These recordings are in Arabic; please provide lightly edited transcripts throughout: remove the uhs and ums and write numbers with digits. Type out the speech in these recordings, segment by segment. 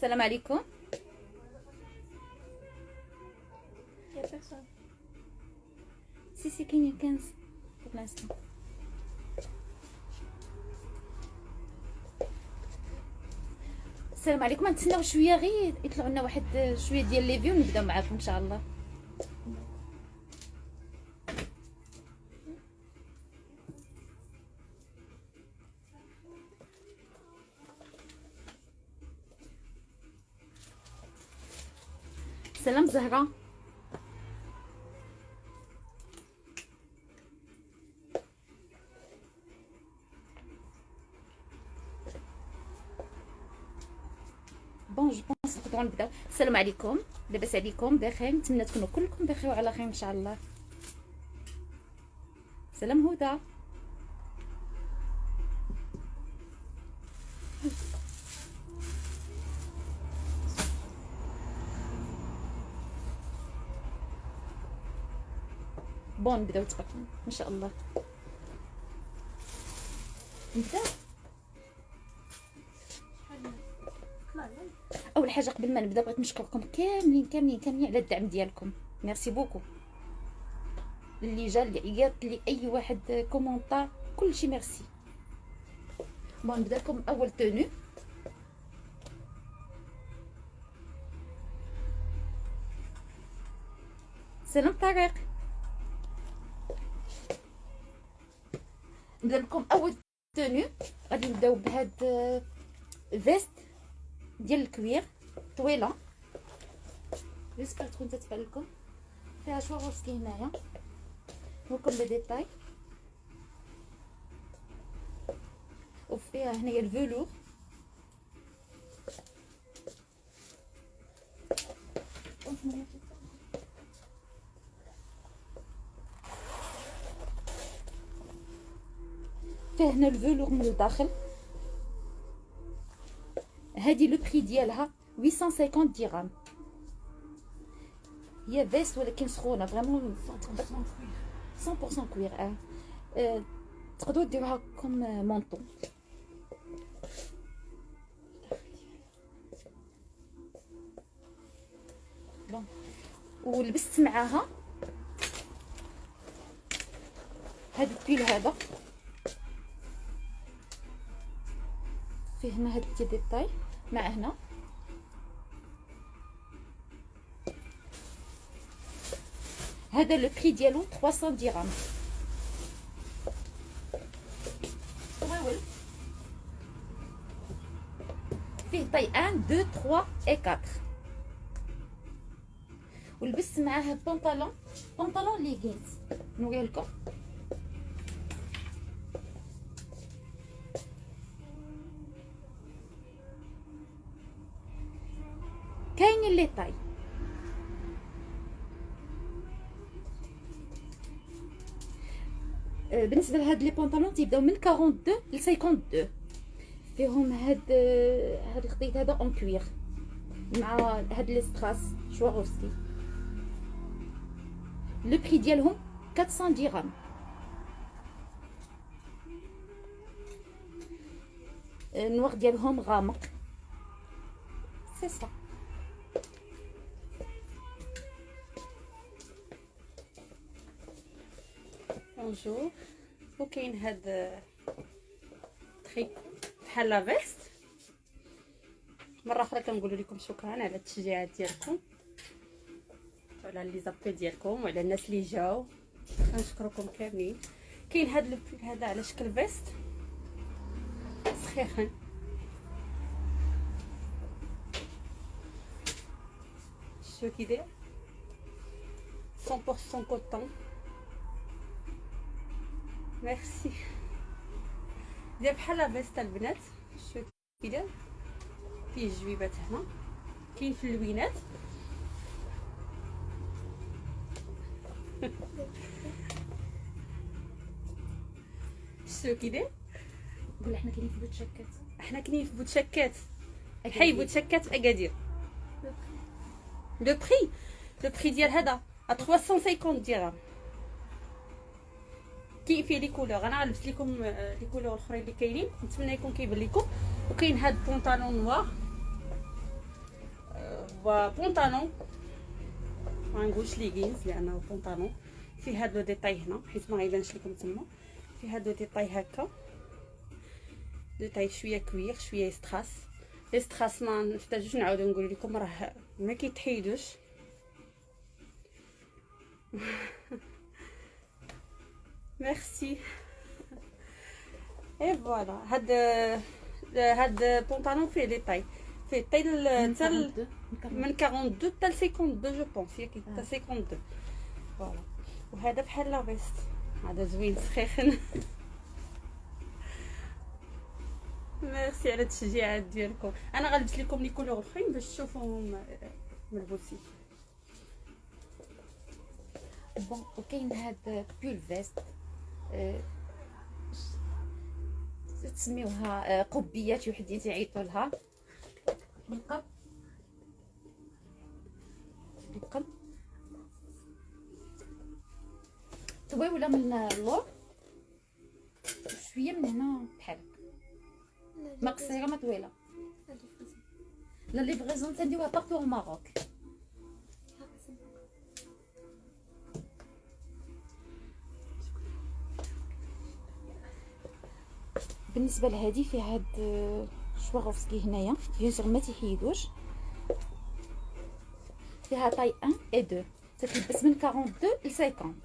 السلام عليكم. يا بيرسون. سي كاينين 15 pour l'instant. السلام عليكم. نتسناو شويه غير يطلعوا لنا واحد شويه ديال لي فيو ونبداو معاكم ان شاء الله. سلام زهره. بون جو بونس نقدروا نبداو. السلام عليكم، لاباس عليكم؟ بخير، نتمنى تكونوا كلكم بخير وعلى خير ان شاء الله. سلام هدى. بون نبداو تبارك ان شاء الله. نبدا. اول حاجه قبل ما نبدا بغيت نشكركم كاملين على الدعم ديالكم. ميرسي بوكو. اللي جا، اللي عيط، اللي اي واحد كومونطار، كلشي ميرسي. بون نبدا لكم اول تونو. سلام طارق. نبدا لكم اول تونو. غادي نبداو بهاد فيست ديال الكوير طويله. جيسبر تكون تتبان لكم. فيها شواروسكي هنايا، نوريكم لي ديتاي. وفيها هنايا الفلور. فيه هنا الفلور من الداخل. هذه لو بري ديالها 850 درهم. هي فيست ولكن سخونه فريمون 100% كوير. تقدروا ديروها كوم مونطون. بون ولبست معاها هاد البيل هذا. فيه هنا هاد الديتاي مع هنا. هذا لو بري ديالو 300 درهم. طويل. فيه طاي 1 2 3 et 4. ولبست معاه بنطلون ليغينز. نوريه لكم. كاينين لي طاي. بالنسبه لهاد لي بونطالون تيبداو من 42 ل 52. فيهم هاد الخطيط هذا اون كوير مع هاد لي ستراس شواروسكي. لو بري ديالهم 400 درهم. النوار ديالهم غامق. سي صا. بونجور. وكاين هاد تريكو بحال لا فيست. مره اخرى كنقول لكم شكرا على التشجيعات ديالكم وعلى لي زابيل ديالكم وعلى الناس اللي جاو. كنشكركم كاملين. كاين هاد البريك هذا على شكل فيست سخيخن. شو كيدير 100% كوطون. ميرسي. داير بحال لا فيست البنات. شو كيدير. فيه الجويبات هنا. كاين في اللوينات. شو كيدير. نقول حنا كاينين في بوتشاكات. حنا كاينين في بوتشاكات. حي بوتشاكات في اكادير. لو بري ديال هذا 350 درهم. كاين فيه لي كولور. انا غنلبس لكم لي كولور الاخرين اللي كاينين، نتمنى يكون كيبان لكم. وكاين هاد البونطالون نوار وبونطالون ما نقولش ليغينز لانه بونطالون فيه هاد لو ديتاي هنا حيت ما غيبانش لكم تما، فيه هاد لو ديتاي هكا، ديتاي شويه كوير شويه ستراس. لي ستراس ما نحتاجوش نعاودو نقول لكم راه ما كيتحيدوش. ميرسي. اي فوالا هاد بونطالون فيه ديتاي، فيه طيل حتى من 42 حتى ل 52 جو بونس، ياك حتى 52 فوالا. وهذا بحال لا فيست، هذا زوين سخيخن. ميرسي على التشجيعات ديالكم. انا غنلبس لكم لي كولور اخرين باش تشوفوهم ملبوسين. بون وكاين هاد بول فيست تسميوها قبيات وحدين تيعيطوا لها بالقب طويله من اللور شويه من هنا بحال ما قصيره ما طويله. لا ليفريزون تنديوها بارتو au Maroc. بالنسبه لهذه في هاد شواغوفسكي هنايا بيان سور ما تيحيدوش، فيها طاي 1 و 2 تتلبس من 42 ل 50.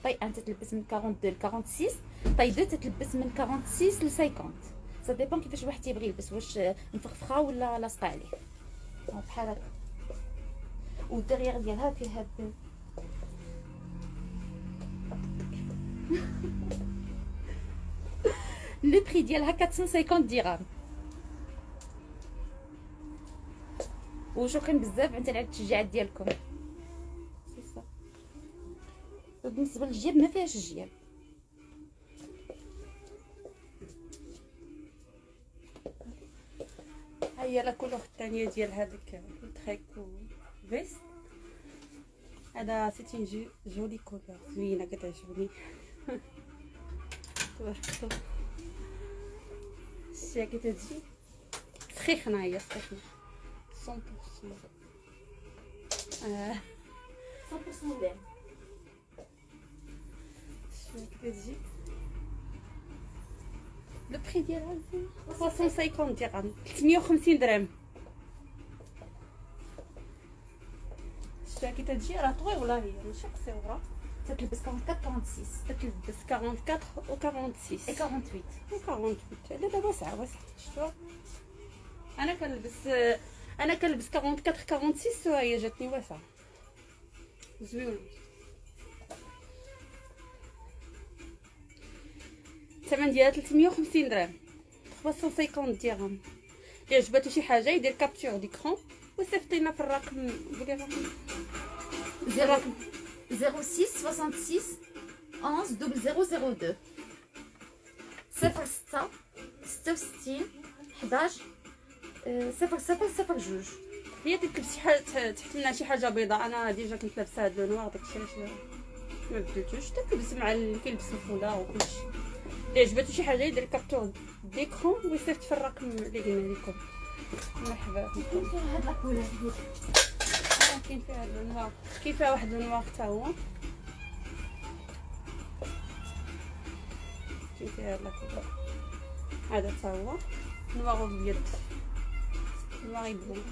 طاي 1 تتلبس من 42 ل 46، طاي 2 تتلبس من 46 ل 50. سا ديبون كيفاش واحد تيبغي يلبس، واش مفخفخه ولا لاصقه عليه بحال هكا. والدريغ ديالها فيه هاد لو بري ديالها 450 درهم. وشكرا بزاف انت على التشجيعات ديالكم. سي صا. بالنسبه للجيب ما فيهاش الجيب. ها هي لا كولور الثانيه ديال هذاك التريكو فيست. هذا سيتي جولي كولور زوينه كتعجبني. تبارك الشيا كتجي سخيخنه، هي سخيخنه 100%. 100% لين شويه كتجي. لو بري ديالها 350 درهم، 350 درهم. شويه كتجي راه طويله، هي ماشي قصيره. تتلبس 44 46 تتلبس 44 و 46 et 48. و 48. دابا واسعه شفتوا. انا كنلبس 44 46 وهي جاتني واسعه زوينه. الثمن ديالها 350 درهم، 350 درهم. اللي عجباتو شي حاجه يدير كابتور ديكرون ويصيفطينا في الرقم. قولي الرقم 06 66 11 0002 06 66 11 0002. هي تلبس شي حاجه تحت منها شي حاجه بيضاء. انا ديجا كنت لابسه هاد لو نوار، داكشي علاش ما بدلتوش. تلبس مع اللي كيلبس الفولا وكلشي. اللي عجباتو شي حاجه يدير كابتور ديكرون ويصيفط في الرقم اللي قلنا لكم. مرحبا بكم. هاد لا كولور كاين فيها هاد لو نوار، كاين فيها واحد لو نوار حتى هو، كاين فيها هاد لا كولور. هذا حتى هو نوار ابيض، نوار يبلو.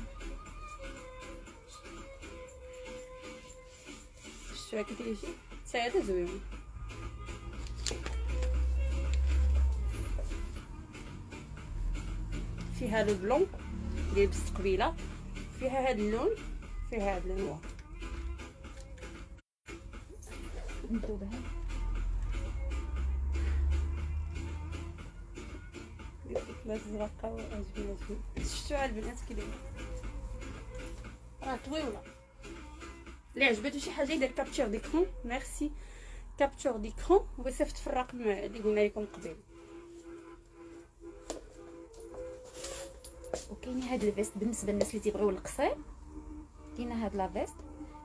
شتو كتجي سايده زوينه. فيها لو بلون اللي لبست قبيله، فيها هاد اللون، فيها هاد النوار. ندوبها لا زرقاء وعجبني زوين. شفتوا على البنات كي دايره راه طويله. اللي عجباتو شي حاجه يدير كابتور ديكرون. ميرسي. كابتور ديكرون ويصيفط في الرقم اللي قلنا لكم قبيل. وكاين هاد الفيست بالنسبه للناس اللي تيبغيو القصير. كاينه هاد لا فيست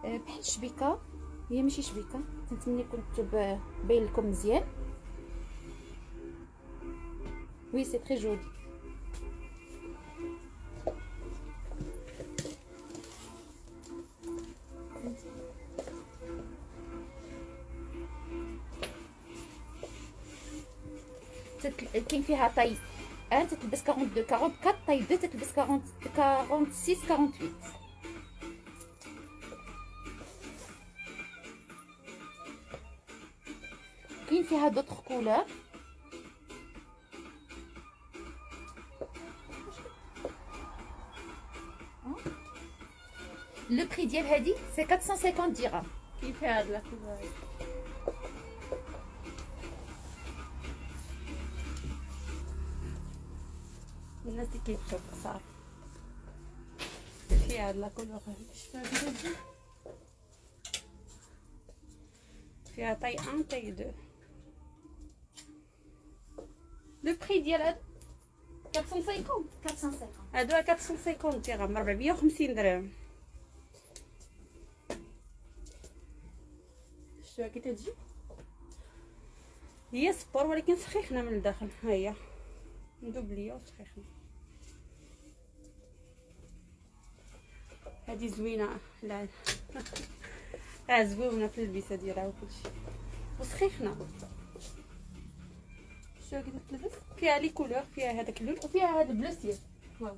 بحال الشبيكه، هي ماشي شبيكه، نتمنى كنت باين لكم مزيان. وي سي تري جولي. كاين فيها طاي 1 تتلبس 42 44، طاي 2 تتلبس 40 46 48. كاين فيها دوطخ كولور. لو بري ديال هادي سي 450 درهم. كيف هاد لا كولور؟ الناس اللي كيتشوف صافي في هاد لا كولور هادي فيها طاي 1 طاي 2. لو بري ديال هاد 450 هادو 450 درهم، 450 درهم. شتوها كي تجي هي سبور ولكن سخيخنه من الداخل. ها هي مدوبليه وسخيخنه. هادي زوينه. لا زوينه في اللبسه ديالها وكلشي وسخيخنه. شتوها كي تلبس فيها لي كولور، فيها هذاك اللون وفيها هذا البلو سيل، واو،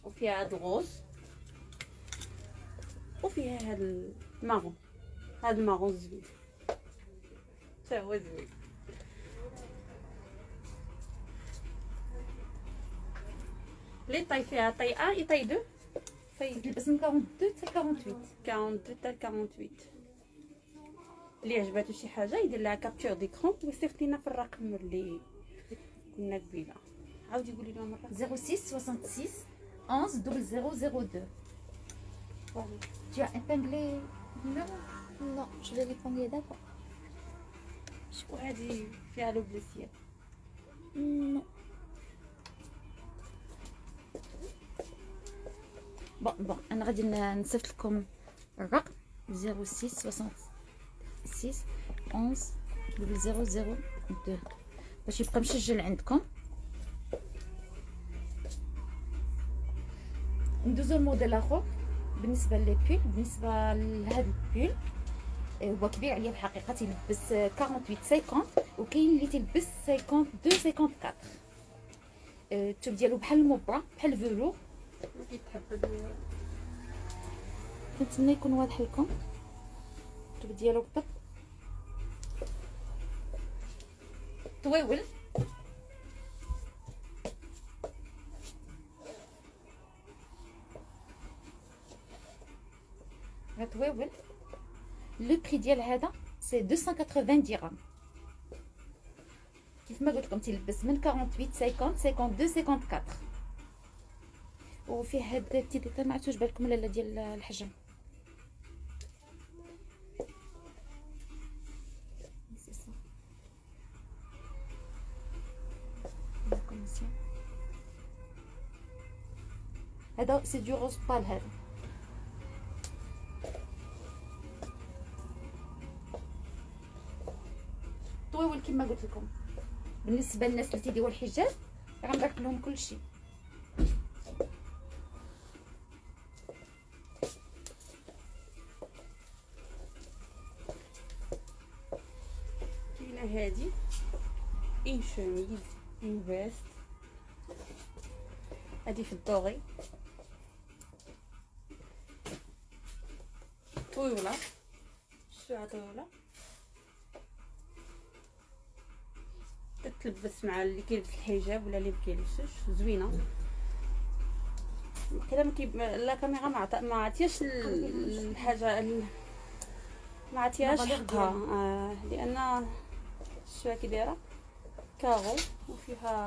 وفيها هذا الغوز وفيها هذا المارون. هذا المارون زوين، حتى هو زوين. لي طاي فيها طاي 1 اي طاي 2. طاي تلبس من 42 حتى 48. 42 حتى 48. اللي عجباتو شي حاجه يدير لها كابتور ديكرون ويصيفط لينا في الرقم اللي كنا قبيله. عاودي قولي لنا مره. 06 66 11 0002. فوالا. Tu as épinglé le numéro? Non, je vais l'épingler d'abord. شكون هادي فيها لو بليسير؟ Non. بون انا غادي نصيفط لكم الرقم 06 66 11 0002 باش يبقى مسجل عندكم. ندوزو الموديل اخر. بالنسبه للبول، بالنسبه لهذا البول هو كبير عليا الحقيقه، تيلبس 48 50 وكاين اللي تلبس 52 54. الثوب ديالو بحال المبره بحال الفلور. كيتحب كنتمنى يكون واضح لكم الثوب ديالو بالضبط. طويول طويول. لو بري ديال هذا سي 280 درهم. كيف ما قلت لكم تيلبس من 48 50 52 54. وفيه هاد التي ديتاي ما عرفتش بالكم ولا لا ديال الحجم. هذا سي دو روز بال. هذا طويول كما قلت لكم. بالنسبه للناس اللي تيديروا الحجاب غنبارك لهم كلشي. كاينه هادي اون شوميز اون فيست. هادي في الدوغي طويله. شتوها طويله تتلبس مع اللي كيلبس الحجاب ولا اللي ما كيلبسش. زوينه كده. لا كاميرا ما عطياش الحاجه، ما عطياش حقها. لان شويه كي دايره كارو وفيها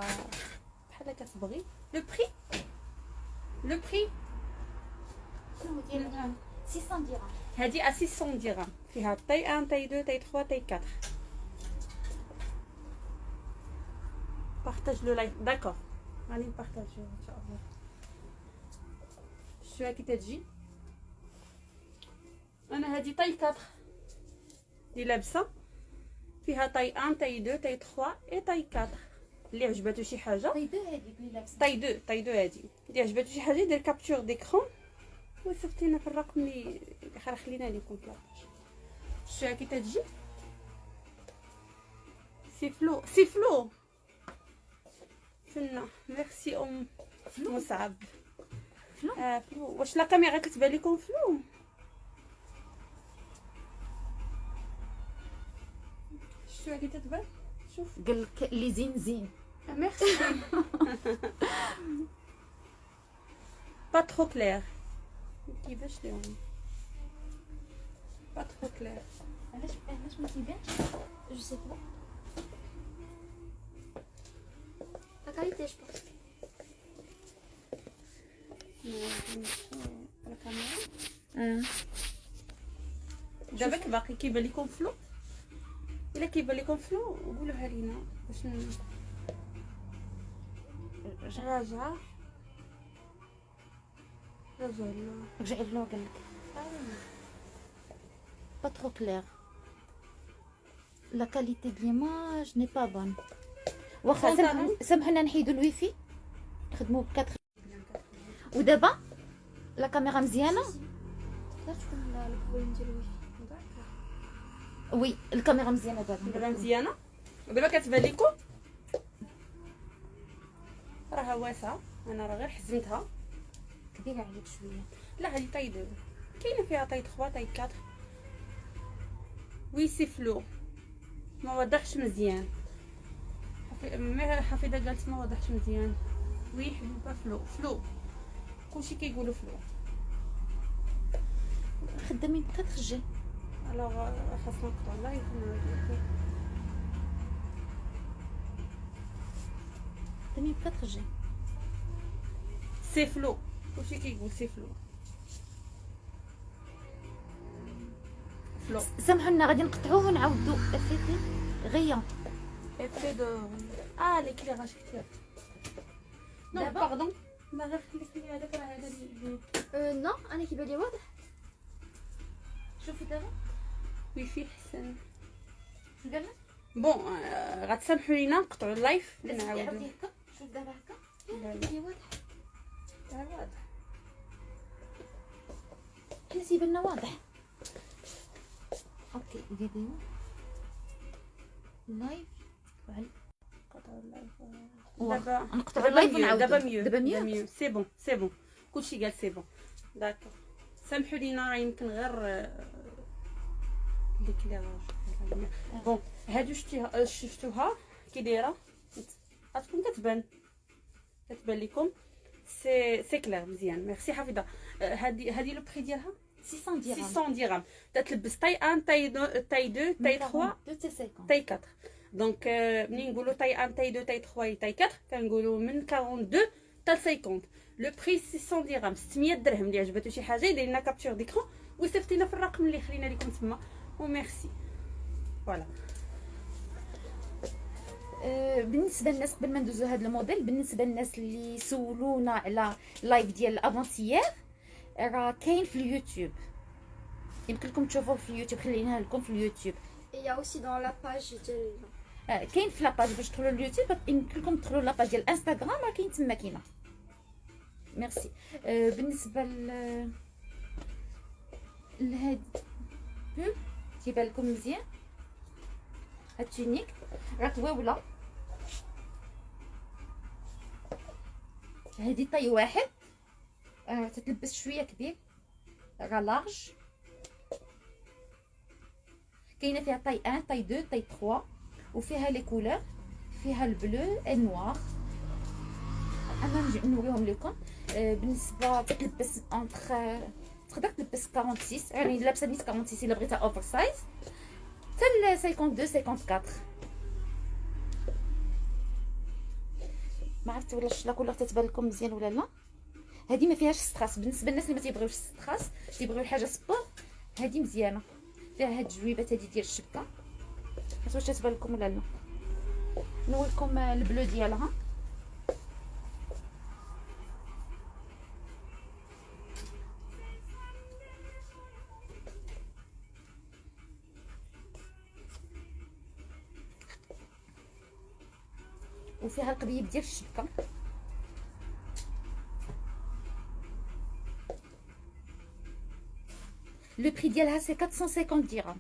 بحال كتبغي. لو بري شنو ديال 600 درهم. هادي 600 درهم. فيها طاي 1 طاي 2 طاي 3 طاي 4. بارطاج لو لايك. داكور غادي نبارطاجيو ان شاء الله. شويه كي تجي. انا هادي طاي 4 دي لابسه. فيها طاي 1 طاي 2 طاي 3 اي طاي 4. اللي عجباتو شي حاجه طاي 2 هذيك اللي لابسه. طاي 2 هادي اللي عجباتو شي حاجه يدير كابتور ديكرون ويصيفطينا في الرقم اللي خلينا لكم 13. شويه كي تجي سي فلو فينا ميرسي ام مصعب. فلو واش لا كاميرا كتبان لكم فلو؟ شفتوا هذه تتبان؟ شوف قال لك اللي زين ميرسي. با ترو كلير كيفاش اليوم با ترو كلير. علاش ما تيبانش؟ Je sais pas. La qualité, je pense. الكاميرا دابا باقي كيبان لكم فلو؟ الا كيبان لكم فلو قولوها لينا باش راجعه رجعي له قال لك با ترو كلير. لا كاليتي ديال ليماج ني با بون. واخا سامحونا نحيدو الويفي نخدمو ب 4. ودابا لا كاميرا مزيانه. Là, tu peux le volume du wifi. وي الكاميرا مزيانه دابا دابا. مزيانه ودابا كتبان لكم راها واسعه. انا راه غير حزمتها كبيره عليك شويه. لا هذه طاي 2 كاينه فيها طاي 3 طاي 4. وي سي فلو ما وضحش مزيان. حفيده قالت ما وضحش مزيان. وي حبيبه فلو كلشي كيقولوا فلو. خدامين ب 4 جي. الوغ خاصنا نقطعوا اللايف. خدامين ب 4 جي. سي فلو كلشي كيقول سي فلو. سامحونا غادي نقطعوه ونعاودو افيتي غيا. افي دو ليكليراج كتير. نو دابا؟ باردون لا غير خليك لي هذاك راه هذا اللي Non, أنا كيبان لي واضح. شوفي دابا ويفي حسن. شنو قال لك؟ بون غتسامحوا لينا نقطعوا اللايف عاودي نعاودو. هكا. شوف دابا هكا. كيبان لي واضح. واضح. حنا تيبان واضح. اوكي ديري لايف وعلى نقطعوا اللايف دابا نقطعوا اللايف ونعاودو. دابا ميو سي بون كلشي قال سي بون. داكور سامحوا لينا راه يمكن غير ليكليراج. بون هادو شفتوها كي دايره غتكون كتبان لكم. سي كلير مزيان. ميرسي حفيظه. هادي لو بري ديالها 600 درهم. 600 درهم. تتلبس طاي 1 طاي 2 طاي 2 طاي 3 طاي 4. دونك منين نقولوا طاي 1 طاي 2 طاي 3 طاي 4 كنقولوا من 42 حتى 50. لو بري 600 درهم. 600 درهم. اللي عجباتو شي حاجه يدير لنا كابتور ديكرون ويصيفطينا في الرقم اللي خلينا لكم تما. وميرسي فوالا. بالنسبه للناس قبل ما ندوزو هذا الموديل، بالنسبه للناس اللي سولونا على لايف ديال افونتيير راه كاين في اليوتيوب، يمكن لكم تشوفوه في اليوتيوب، خليناها لكم في اليوتيوب. Et il y a aussi dans la page ديال كاين في لاباج باش تدخلوا اليوتيوب، يمكن لكم تدخلوا لاباج ديال انستغرام راه كاين تما كاينه. ميرسي. بالنسبه لهاد بوب تيبان لكم مزيان. هاد تونيك راه طويوله، هادي طاي واحد تتلبس شويه كبير، راه لارج. كاينه فيها طاي 1 طاي 2 طاي 3 وفيها لي كولور، فيها البلو النوار. انا نجي نوريهم لكم. بالنسبه تتلبس انتر، تقدر تلبس 46 يعني لابسه نيت 46 الا بغيتها اوفر سايز حتى 52 54. ما عرفت ولا لا كولور تتبان لكم مزيان ولا لا. هذه ما فيهاش ستراس. بالنسبه للناس اللي ما تيبغيوش ستراس، تيبغيو الحاجه سبور، هذه مزيانه. فيها هاد الجويبات هذه ديال الشبكه، عرفت واش تتبان لكم ولا لا. نوريكم البلو ديالها. وفيها القبيب ديال الشبكه. لو بري ديالها سي 450 درهم.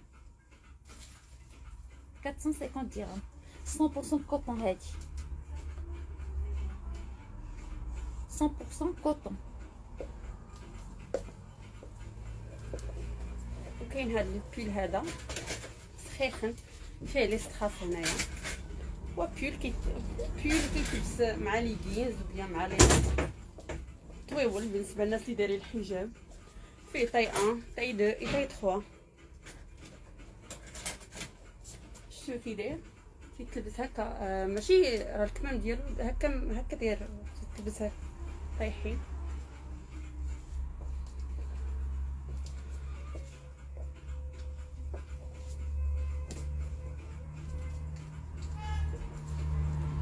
450 درهم. 100% كوطون هادي 100% كوطون. وكاين هذا البيل هذا سخيخن فيه لي ستراس هنايا، وبيل كيتلبس مع لي جينز وبيان مع لي طويول بالنسبه للناس اللي دايرين الحجاب. فيه طاي 1 طاي 2 اي طاي 3. شتو كي داير كيتلبس هكا، ماشي راه الكمام ديالو هكا داير تلبس هكا طايحين.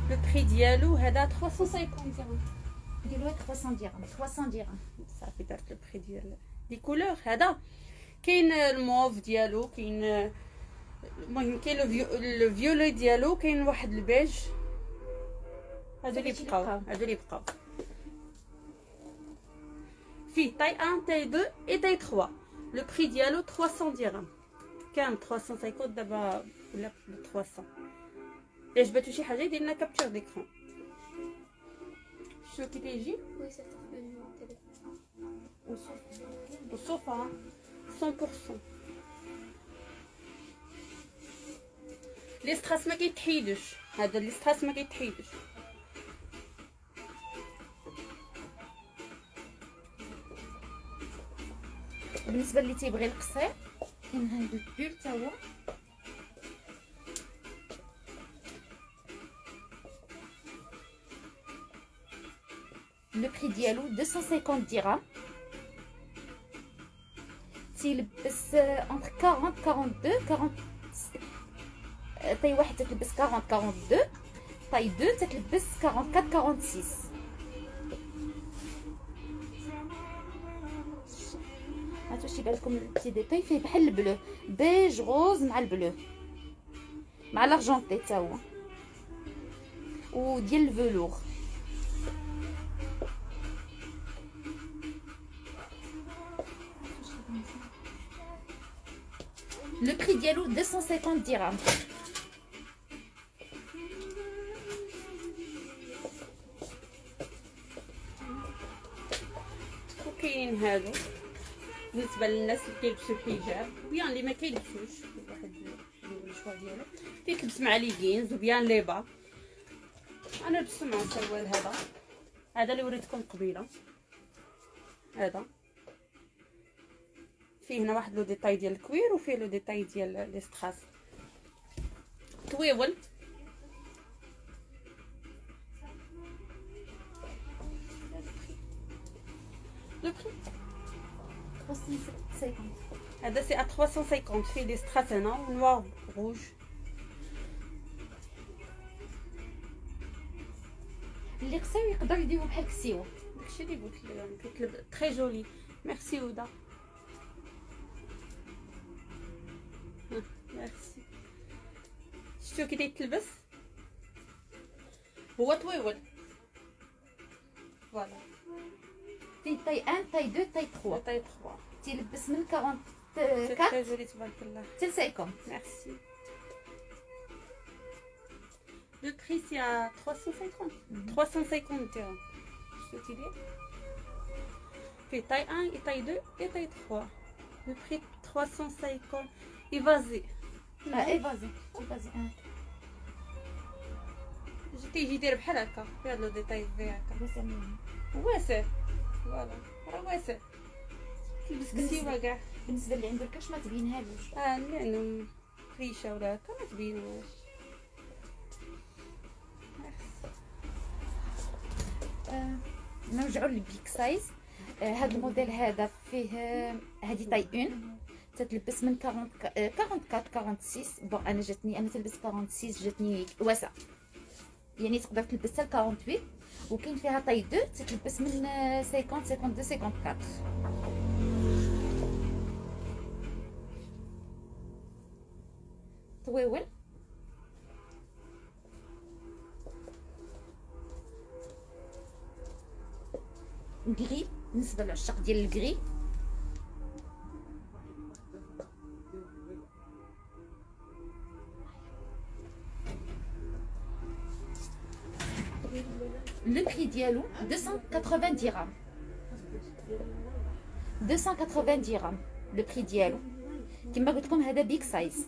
لو بري ديالو هذا 350 درهم. نديرو 300 درهم 300 درهم صافي درت لو بري ديال دي كولور. هذا كاين الموف ديالو، كاين المهم كاين لو فيولي ديالو، كاين واحد البيج. هادو اللي بقاو فيه طاي 1 طاي 2 اي طاي 3. لو بري ديالو 300 درهم، كان 350 دابا ولا 300. الا عجباتو شي حاجه يدير لنا كابتور ديكرون. شنو كي تيجي Oui, ça fait le numéro de téléphone. والصوفا 100%. لي ستراس ما كيتحيدوش، هذا لي ستراس ما كيتحيدوش. بالنسبه اللي تيبغي القصير كاين هاد البول تا هو لو بري ديالو 250 درهم. تيلبس انتر 40 42 40. طاي واحد تتلبس 40 42، طاي 2 تتلبس 44 46. هاتو شي بالكم البتي ديتاي فيه بحال البلو، بيج غوز مع البلو مع لارجونتي تا هو، وديال الفلور. لو بري ديالو 250 درهم. وكاين هادو بالنسبه للناس اللي كيلبسوا الحجاب وبيان اللي ما كيلبسوش، واحد الشوا ديالو كيتلبس مع لي جينز وبيان لي با. انا لبست مع السروال هذا اللي وريتكم قبيله. هذا فيه هنا واحد لو ديتاي ديال الكوير وفيه لو ديتاي ديال لي ستراس طويول. لو بري 350. هذا سي 350 فيه دي ستراس هنا نوار روج. اللي قصير يقدر يديرو بحال كسيوه. داكشي اللي قلت لهم كيطلب تري جولي. ميرسي هدى. ميرسي. شفتو كي تيتلبس هو طويول. فوالا فيه طاي 1 طاي 2 طاي 3. طاي 3 تيلبس من تري 44 جولي تبارك الله. حتى 50. ميرسي. Le prix c'est à 350. 350 dirhams. Je te dis. Fait taille 1 et taille 2 et taille 3. Le prix 350. Et vas-y. اي فازي فازي. جيتي يدير بحال هكا في هذا لو ديتاي فيه هكا بس منين واسع. فوالا راه واسع. تلبس كسيوه كاع. بالنسبه اللي عنده الكرش ما تبينهالوش. لانه ريشه ولا هكا ما تبينوش. نرجعوا للبيك سايز. هذا الموديل هذا فيه هذه طاي 1 تتلبس من 44 46. بون انا تلبس 46 جاتني واسعه، يعني تقدر تلبس حتى 48. وكاين فيها طاي 2 تتلبس من 50 52 54. طويول غري. بالنسبه للعشاق ديال الكري لو بري ديالو 280 درهم. 280 درهم لو بري ديالو. كما قلت لكم هذا بيك سايز،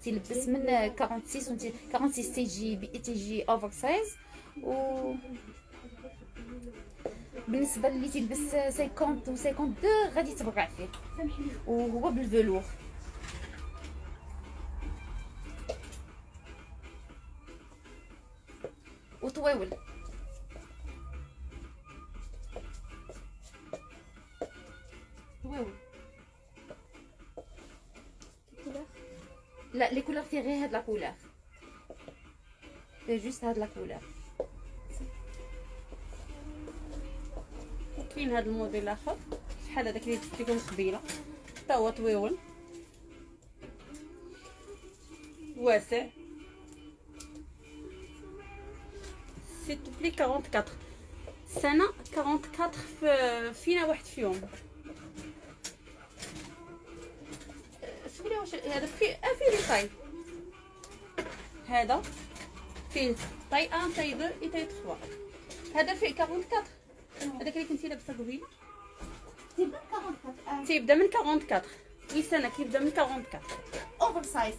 تيلبس من 46 46 تيجي اوفر سايز. و بالنسبه اللي تيلبس 50 و 52 غادي تبقع فيه، وهو بالفلور. وطويول طويول. couleur. لا لي كولور فيه غير هاد لا كولور، فيه جوست هاد لا كولور. كاين هذا الموديل اخر شحال هذاك اللي درت لكم قبيله، حتى هو طويول واسع. سي توبلي 44 سنه. 44 فينا واحد فيهم. سولي واش هذا فيه لي طاي. هذا فيه طاي 1 طاي 2 اي طاي 3. هذا فيه 44. هذاك اللي كنتي لابسه قبيله تيبدا من 44. وي سنه كيبدا من 44. اوفر سايز.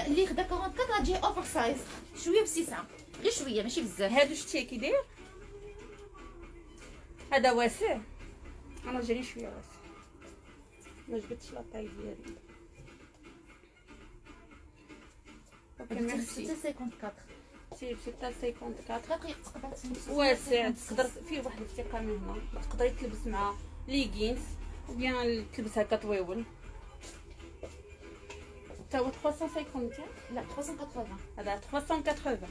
اللي خدا 44 غتجي اوفر سايز شويه بسيسه، غير شويه ماشي بزاف. هادو شتي كي داير. هذا واسع، انا جاني شويه واسع، ما جبتش لا طاي ديالي. اوكي ميرسي. 54 تيمشي حتى 54 دقيق تقدر تمشي واسع. تقدر فيه واحد الثقه من هنا، تقدري تلبس مع ليغينز وبيان تلبس هكا طويول. تا هو 350. لا 380. هذا 380.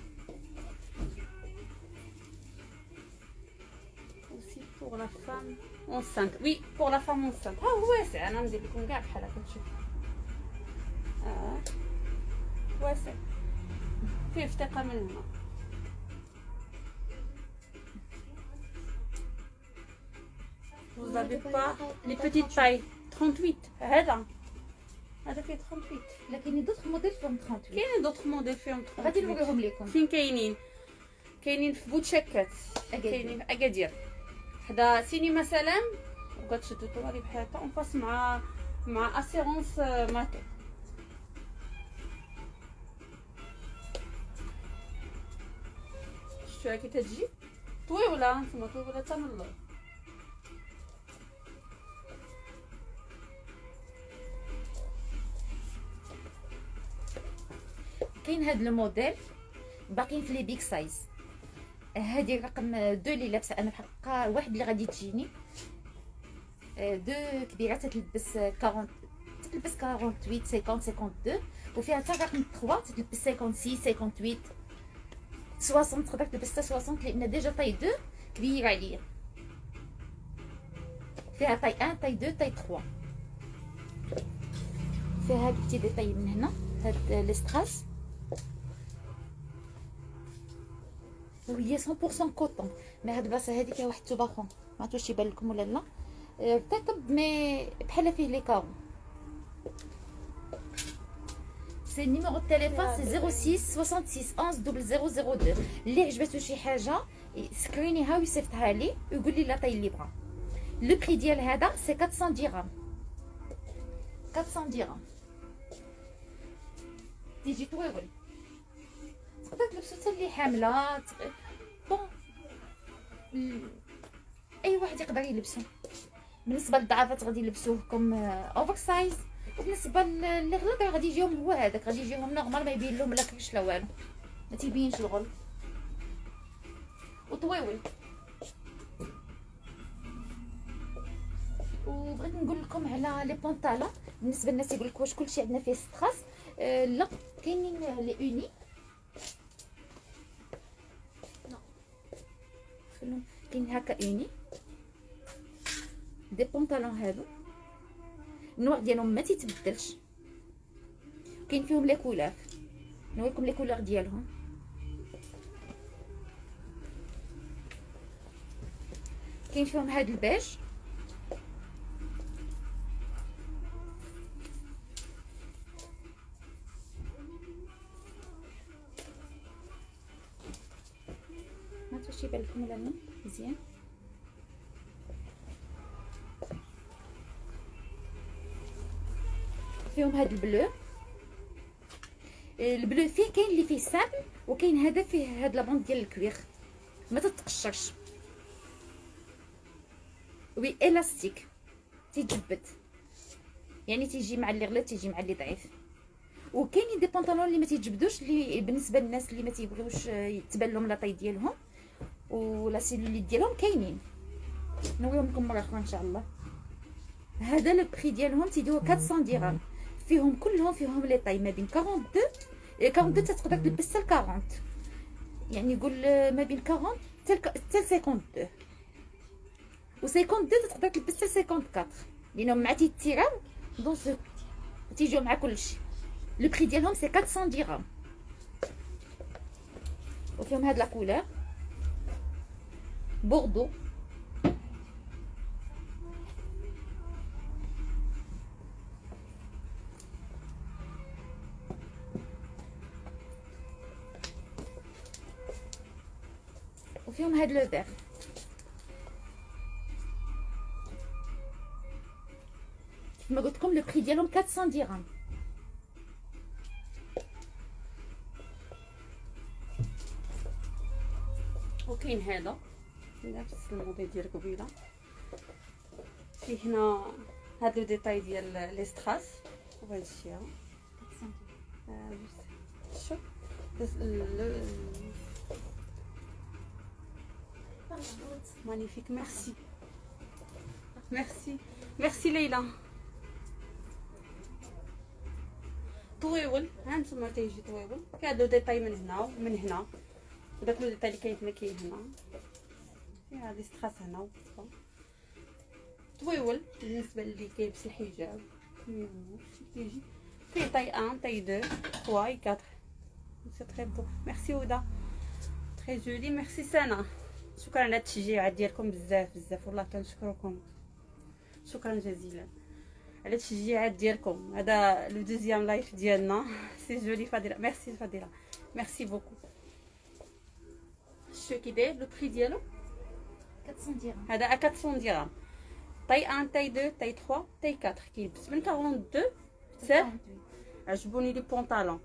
aussi pour la femme enceinte. Oui, pour la femme enceinte. ها هو واسع، انا ندير لكم كاع بحال هكا تشوف. واسع فيه فتقه من هنا. Vous n'avez pas les petites tailles 38. هذا فيه 38. لكن دوطخ موديل فيهم 38. كاينين دوطخ موديل فيهم 38. غادي نوريهم لكم. فين كاينين في بوتشاكات، كاينين في اكادير حدا سينما سلام. وكتشدو طوالي بحال هكا اون فاس مع اسيرونس ماتو. شفتوها كي تجي طويله، نتوما طويله حتى من اللور. كاين هاد الموديل باقيين في لي بيك سايز. هادي رقم 2 اللي لابسه انا بحق واحد اللي غادي تجيني. 2 كبيره تتلبس 40، تتلبس 48 50 52. وفيها حتى رقم 3 تتلبس 56 58 60. تقدر تلبس حتى 60 لان ديجا طاي 2 كبيره عليا. فيها طاي 1 طاي 2 طاي 3. فيها هاد البتي ديطاي من هنا، هاد ليستراس وهي 100% كوطون. مي هاد البلاصه هادي فيها واحد التوباخون، ما عرفتش واش يبان لكم ولا لا. رطب مي بحال فيه لي كارو. سي نيميرو التليفون سي 06 66 11 0002. اللي عجباتو شي حاجه سكرينيها ويصيفطها لي ويقول لي لا طاي اللي بغا. لو بري ديال هذا سي 400 درهم. 400 درهم تيجي طويول. تقدر تلبسو حتى اللي حامله بون، اي واحد يقدر يلبسو. بالنسبه للضعافات غادي يلبسوه كوم اوفر سايز، وبالنسبه اللي غلط غادي يجيهم هو هذاك، غادي يجيهم نورمال ما يبين لهم لا كرش لا والو، ما تيبينش الغل وطويول. وبغيت نقول لكم على لي بونطالون. بالنسبه للناس يقول لك واش كلشي عندنا فيه ستراس، لا كاينين لي اوني. كاين هكا اوني دي بونطالون. هادو النوع ديالهم ما تيتبدلش، كاين فيهم لي كولور. نوريكم لي كولور ديالهم. كاين فيهم هاد البيج، ما معرفتش يبان لكم ولا لا مزيان. فيهم هاد البلو. البلو فيه كاين اللي فيه سامبل وكاين هذا فيه هاد لابوند ديال الكوير ما تتقشرش. وي الاستيك تيجبد، يعني تيجي مع اللي غليظ تيجي مع اللي ضعيف. وكاينين دي بونطالون اللي ما تيجبدوش، اللي بالنسبه للناس اللي ما تيبغيوش تبان لهم لا طاي ديالهم ولا سيلوليت ديالهم كاينين. نوريهم لكم مره اخرى ان شاء الله. هذا لو بري ديالهم تيديروا 400 درهم، فيهم كلهم فيهم لي طاي ما بين 42 تقدر تلبس حتى 40، يعني يقول ما بين 40 حتى 52 و 52 تقدر تلبس حتى 54 لانهم مع تيتيراو دون سو تيجيو مع كلشي. لو بري ديالهم سي 400 درهم وفيهم هاد لا كولور بوردو. وفيهم هاد لو فير. كما قلت لكم لو بري ديالهم 400 درهم. وكاين هذا نفس الموديل ديال قبيله، فيه هنا هاد لو ديتاي ديال لي ستراس وهذا الشيء شوف مانيفيك. ميرسي ميرسي ميرسي ليلى. طويول ها نتوما تيجي طويول، فيه هاد لو ديتاي من هنا ومن هنا، وداك لو ديتاي اللي كاين هنا كاين هنا، فيه هادي ستراس هنا وكذا. طويول بالنسبه اللي كيلبس الحجاب تيجي فيه طاي 1 طاي 2 3 و 4. سي تري بو. ميرسي هدى تري جولي. ميرسي سنة، شكرا على التشجيع ديالكم بزاف بزاف والله كنشكركم، شكرا جزيلا على التشجيعات ديالكم. هذا لو دوزيام لايف ديالنا. سي جولي فضيله. ميرسي فضيله ميرسي بوكو. شو كي داير لو بري ديالو 400 درهم. هذا 400 درهم. طاي 1 طاي 2 طاي 3 طاي 4 كيلبس من 42 حتى. عجبوني لي بونطالون.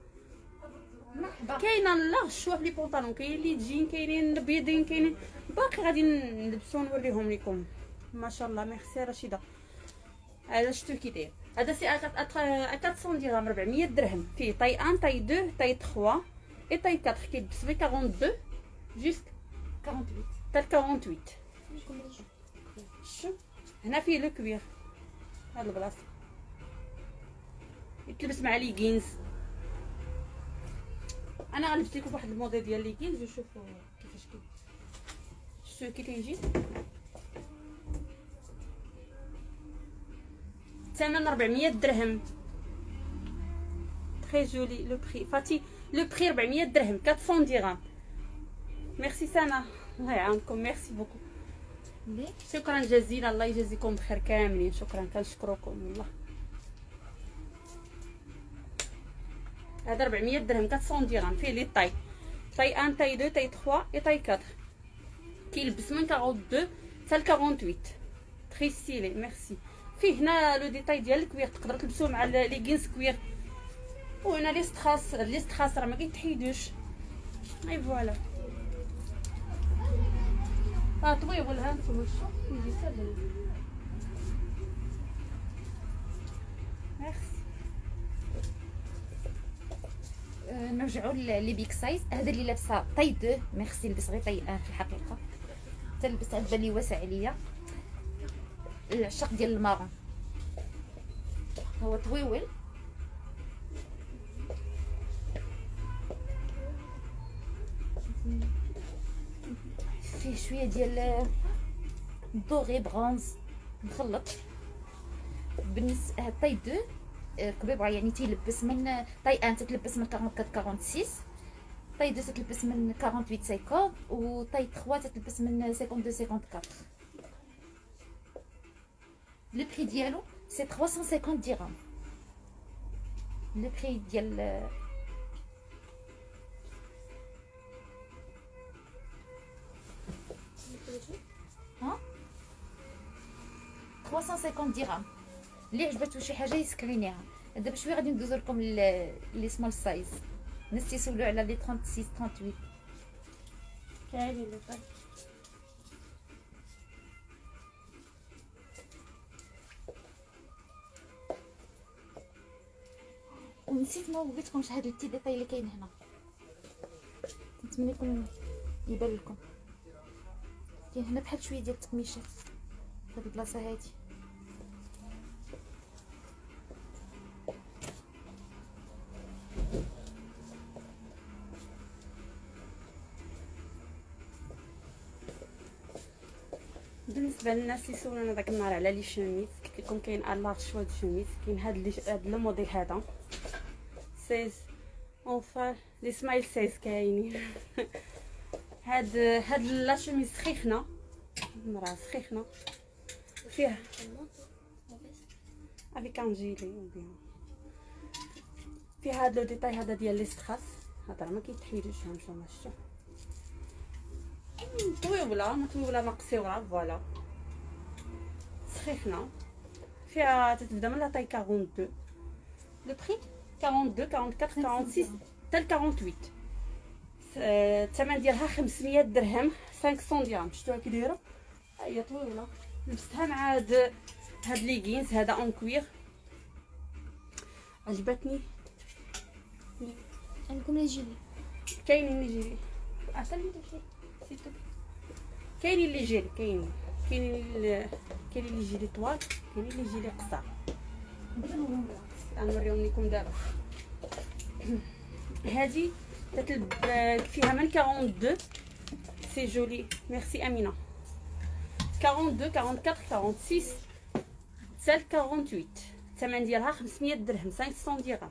مرحبا. كاينه لا شوف لي بونطالون، كاين لي جين كاينين البيضين كاينين باقي غادي نلبسو نوريهم لكم. ما شاء الله. ميرسي رشيده. هذا شتو كي داير. هذا سي 400 درهم 400 درهم. فيه طاي 1 طاي 2 طاي 3 اي طاي 4 كيلبس من 42 جوست 48 حتى 48. شوف هنا فيه لو كوير هاد البلاصه يتلبس مع لي جينز. انا غنلبس لكم واحد الموديل ديال لي جينز وشوفوا كيفاش كاين. شتو كي تيجي ثمن 400 درهم. تري جولي لو بري فاتي. لو بري 400 درهم 400 درهم. ميرسي سنة الله يعاونكم. ميرسي بوكو. شكرا جزيلا الله يجازيكم بخير كاملين. شكرا كنشكركم والله. هذا 400 درهم 400 درهم. فيه لي طاي 1 طاي 2 طاي 3 اي طاي 4 كيلبس من 42 حتى 48. تري ستيلي. ميرسي. فيه هنا لو ديتاي ديال الكوير تقدروا تلبسوه مع لي جينز كوير. وهنا لي ستراس راه ما كيتحيدوش. اي فوالا. طويول ها نتوما شوف يجي سهل. ميرسي. نرجعوا لي بيك سايز. هذا اللي لابسه طاي 2 ميرسي لبس غير طاي 1 في الحقيقه، حتى لبس عاد بالي واسع عليا. العشق ديال المارون هو طويول فيه شويه ديال دوري برونز مخلط. بالنسبه هاد طاي 2 كبيبه يعني تيلبس من طاي 1 تتلبس من 44 46، طاي 2 تتلبس من 48 50 وطاي 3 تتلبس من 52 54. لو بري ديالو سي 350 درهم. لو بري ديال 350 درهم. اللي عجبتو شي حاجه يسكرينيها. دابا شويه غادي ندوزو لكم لي سمول سايز. الناس تيسولوا على لي 36 38. كاين لي طاي. ونسيت ما وريتكمش هاد البتي ديتاي اللي كاين هنا. نتمنى يكون يبان لكم. كاين هنا بحال شويه ديال التقميشات في هاد البلاصه هادي. بالنسبه للناس اللي سولونا داك النهار على لي شوميز، قلت لكم كاين لارج شوا دو شوميز. كاين هاد لو موديل هذا 16 اونفا لي سمايل 16 كاينين. هاد لا شوميز سخيخنه، مرا سخيخنه فيها افيك ان جيلي او بيان. فيها هاد لو ديتاي هذا ديال لي ستراس، هذا ما كيتحيدوش. هانتوما شفتوا طويوله ما طويوله ما قصيره، فوالا سخيخنا. فيها تتبدا من لا طاي 42. لو بري 42 44 46 حتى 48. الثمن ديالها 500 درهم 500 درهم. شفتوها كي دايره، هي طويله. لبستها مع هاد ليغينز هذا اون كوير، عجبتني. عندكم لي جيلي. كاينين لي جيلي عسل لي سيتو. كاينين لي جيلي، كاينين لي جيلي طوال، كاينين لي جيلي قصار. غنوريهم لكم دابا. هذه تتلب فيها من 42 سي جولي. ميرسي امينه. 42 44 46 حتى 48. الثمن ديالها 500 درهم 500 درهم.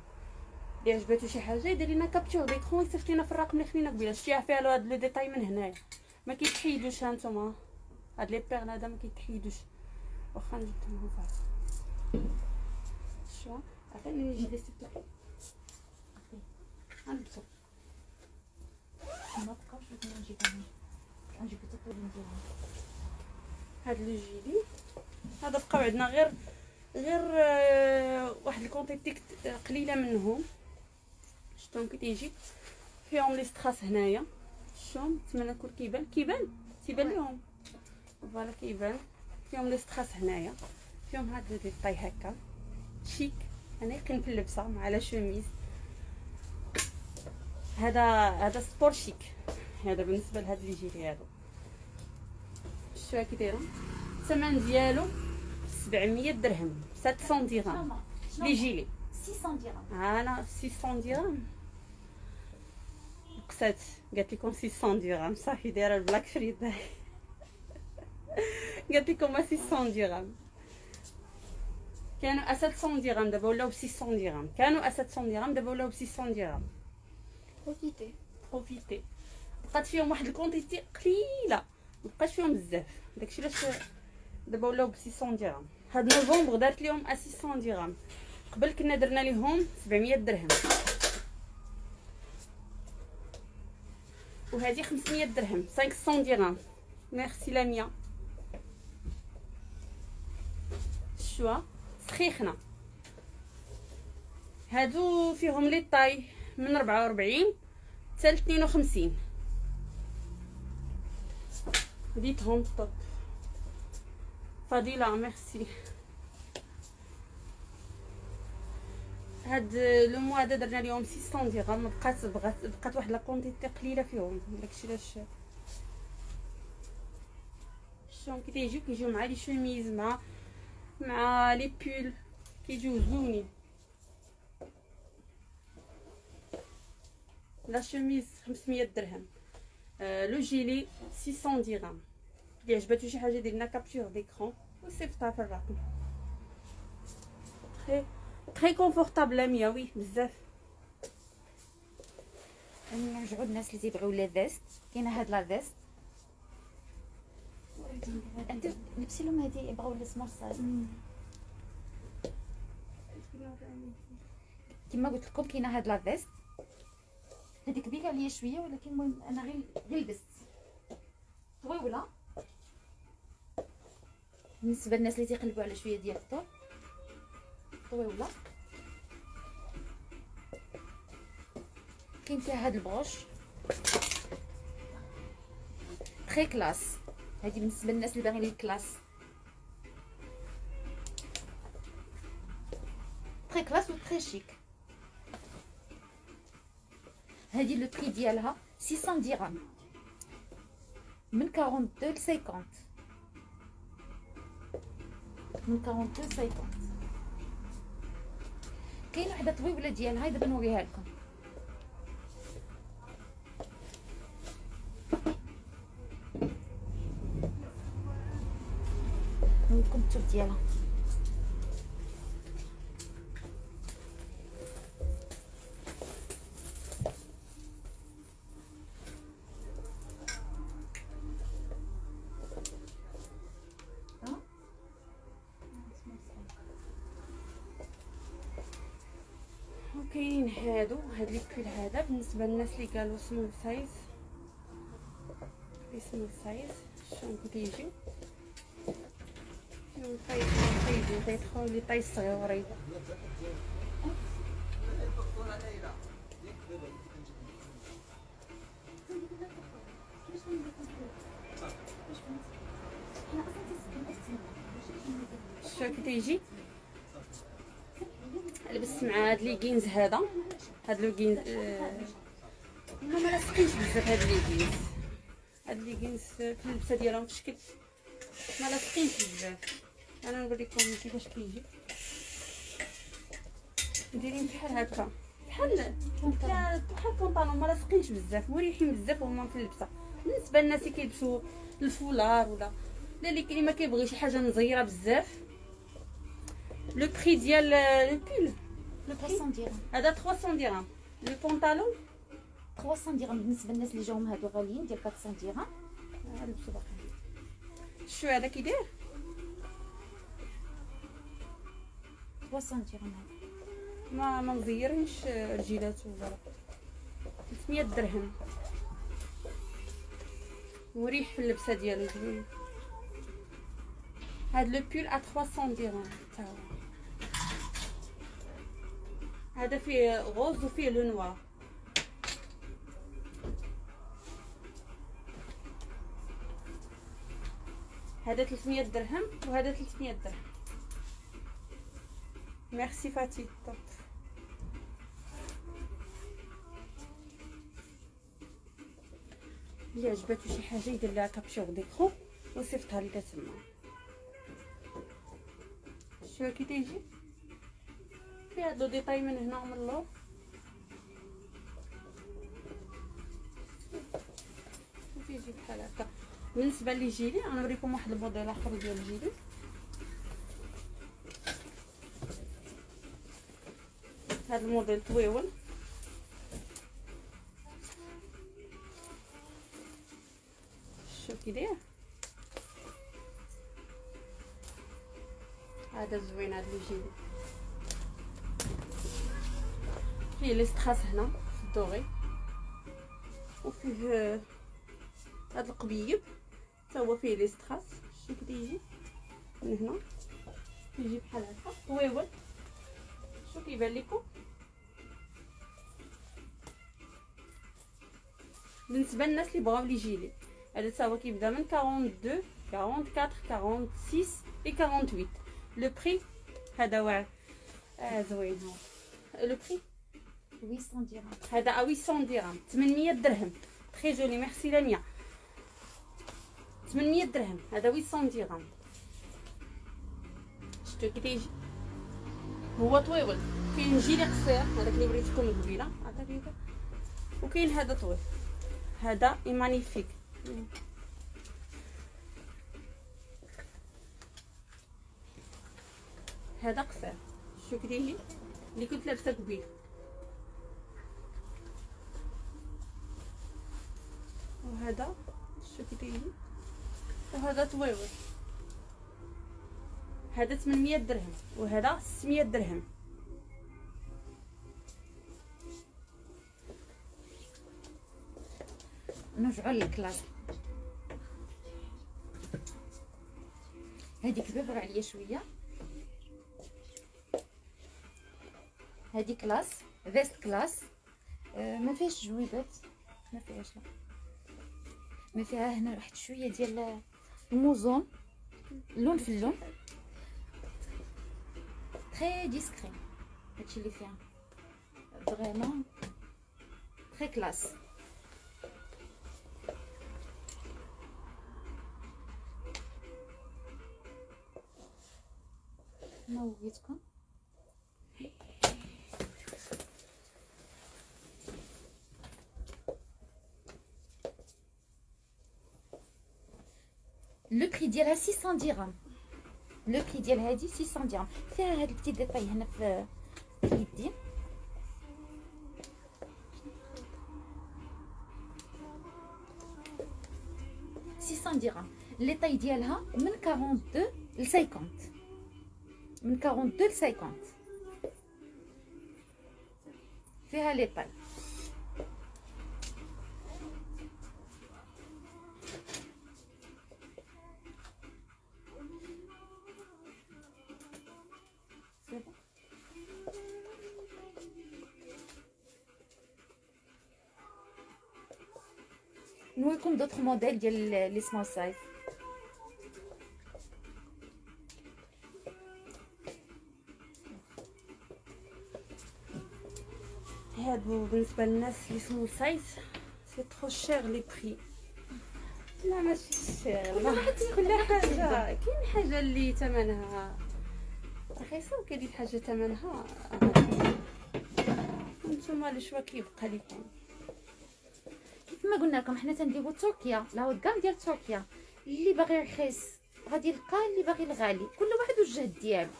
اللي عجباتو شي حاجه يدير لنا كابتور ديكرون يصيفط لنا في الرقم اللي خلينا قبيله. شتيها فيها هاد لو ديتاي من هنايا ما كيتحيدوش. هانتوما هاد لي بيرل هذا ما كيتحيدوش، واخا نجبتهم صافي. شو عطيني نجي لي سيبل غنلبسو. ما بقاوش نجيبهم. نجيب الطول نديرهم. هاد لو جيلي هذا بقاو عندنا غير واحد الكونتيتي قليله منهم. شفتهم كي تيجي فيهم لي ستراس هنايا. شفتهم نتمنى يكون كيبان لهم. فوالا كيبان فيهم لي ستراس هنايا. فيهم هاد لو ديتاي هكا شيك، انا يقين في اللبسه مع لا شوميز. هذا سبور شيك. هذا بالنسبه لهاد لي جيلي هادو. شفتوها كي دايره. الثمن ديالو 700 درهم 700 درهم لي جيلي. 600 درهم. انا 600 درهم قصات. قالت لكم 600 درهم صافي دايره البلاك فريداي. قالت لكم 600 درهم. كانوا 700 درهم دابا ولاو 600 درهم. كانوا 700 درهم دابا ولاو 600 درهم. بروفيتي. بقات فيهم واحد الكونتيتي قليله، مبقاش فيهم بزاف. داكشي علاش دابا ولاو ب 600 درهم. هاد نوفمبر دارت لهم 600 درهم. قبل كنا درنا ليهم 700 درهم. وهذه 500 درهم 500 درهم. ميرسي لاميا. شوا سخيخنا. هادو فيهم لي طاي من 44 حتى 52. ديتهم طوب. فضيله ميرسي. هاد لو موا هذا درنا لهم 600 درهم. بقات واحد لا كونتيتي قليله فيهم. داكشي علاش شفتهم كي كيجيو مع لي شوميز مع لي بول كيجيو زوينين. لا شوميز 500 درهم. لو جيلي 600 درهم. اللي عجباتو شي حاجه دير لنا كابتور ديكرون وصيفطها في الرقم. تري كونفورطابل لاميا. وي بزاف. نرجعوا الناس اللي تيبغيو لي فيست. كاينه هاد لا فيست. انت لبسي لهم هادي يبغيو لي سمول سايز. كما قلت لكم كاينه هاد لا فيست. هادي كبيره عليا شويه ولكن المهم انا غير لبست طويله. بالنسبه للناس اللي تيقلبوا على شويه ديال الطول طويله. كاين فيها هاد البروش تري كلاس. هذه بالنسبه للناس اللي باغيين الكلاس، تري كلاس و تري شيك. هذه لو بري ديالها 600 درهم، من 42 ل 50، من 42 ل 50. كاين وحده طويبله ديالها دابا نوريها لكم. نوريكم الثوب ديالها. وكاينين هادو هاد لي بيل. هذا بالنسبه للناس اللي قالوا سمول سايز، سمول سايز شلون كيجيو سمول سايز تيدخلوا لي طاي صغيورين. شوف كي تيجي لبست مع هاد ليغينز. هذا هاد ليغينز ما لاصقينش بزاف. هاد ليغينز هاد ليغينز في اللبسه ديالهم في شكل ما لاصقينش بزاف. انا نوريكم كيفاش كيجي. دايرين بحال هكا، بحال البونطالون، ما لاصقينش بزاف، مريحين بزاف وهما في اللبسه. بالنسبه للناس اللي كيلبسوا الفولار ولا اللي ما كيبغيش حاجه مزيره بزاف. لو بري ديال لو بول 300 درهم. هذا 300 درهم. لو بونطالون 300 درهم بالنسبه للناس اللي جاهم هادو غاليين ديال 400 درهم. لبسوا باقي. شو هذا كي داير 300 درهم. ما مزيرينش رجيلاتو ولا 300 درهم. مريح في اللبسه ديالو زوين. هاد لو بول 300 درهم تا هو. هذا فيه غوز وفيه لو نوار. هذا 300 درهم وهذا 300 درهم. ميرسي فاتي طب. اللي عجباتو شي حاجه يدير لها كابشور ديكرو وصيفطها لي تما. شوفوا كي تيجي فيه هاد لو ديطاي من هنا ومن اللور. تيجي بحال هكا. بالنسبه لي جيلي انا نوريكم واحد الموديل اخر ديال الجيلي. هذا الموديل طويول. شوف كي داير. هذا زوين هذا الجيلي. فيه لي ستراس هنا في الدوغي وفيه هذا القبيب حتى هو فيه لي ستراس. شوف كي تيجي من هنا يجي بحال هكا طويول. شوف كيبان لكم. بالنسبه للناس اللي بغاو لي جيلي هذا حتى هو كيبدا من 42 44 46 و 48. لو بري هذا واعر زوين. هو لو بري 800 درهم. هذا 800 درهم 800 درهم. تري جولي ميرسي لانيا. 800 درهم هذا 800 درهم. شفتوا كي تيجي هو طويل. كاين جيلي قصير هذاك اللي وريتكم قبيله هذا، وكاين هذا طويل. هذا مانيفيك. هذا قصير. شو كي تيجي اللي كنت لابسه قبيل. وهذا شو كي تيجي. وهذا طويل. هذا 800 درهم وهذا 600 درهم. نرجعوا للكلاس. هذيك كبيره عليا شويه. هذه كلاس فيست كلاس، ما فيهاش جويبات، ما فيهاش لا، ما فيها هنا واحد شويه ديال الموزون، لون في اللون، تري ديسكري. هادشي اللي فيها فريمون تري كلاس. ما وريتكم. لو بري ديالها 600 درهم. لو بري ديال هادي 600 درهم. فيها هاد البتي ديطاي هنا في اليدين. درهم. لي طاي ديالها من 42 ل 50، من 42 ل 50 فيها لي طاي. نوريكم دوطخ موديل ديال لي سمول سايز. هادو بالنسبه للناس اللي سمول سايز سي ترو شير لي بري. لا ماشي شير، كل حاجه كاين حاجه اللي ثمنها رخيصه وكاين حاجه ثمنها نتوما لو شوا كيبقى لكم. كيف ما قلنا لكم حنا تنديرو تركيا، لا هو الكام ديال تركيا. اللي باغي رخيص غادي يلقى، اللي باغي الغالي كل واحد والجهد ديالو.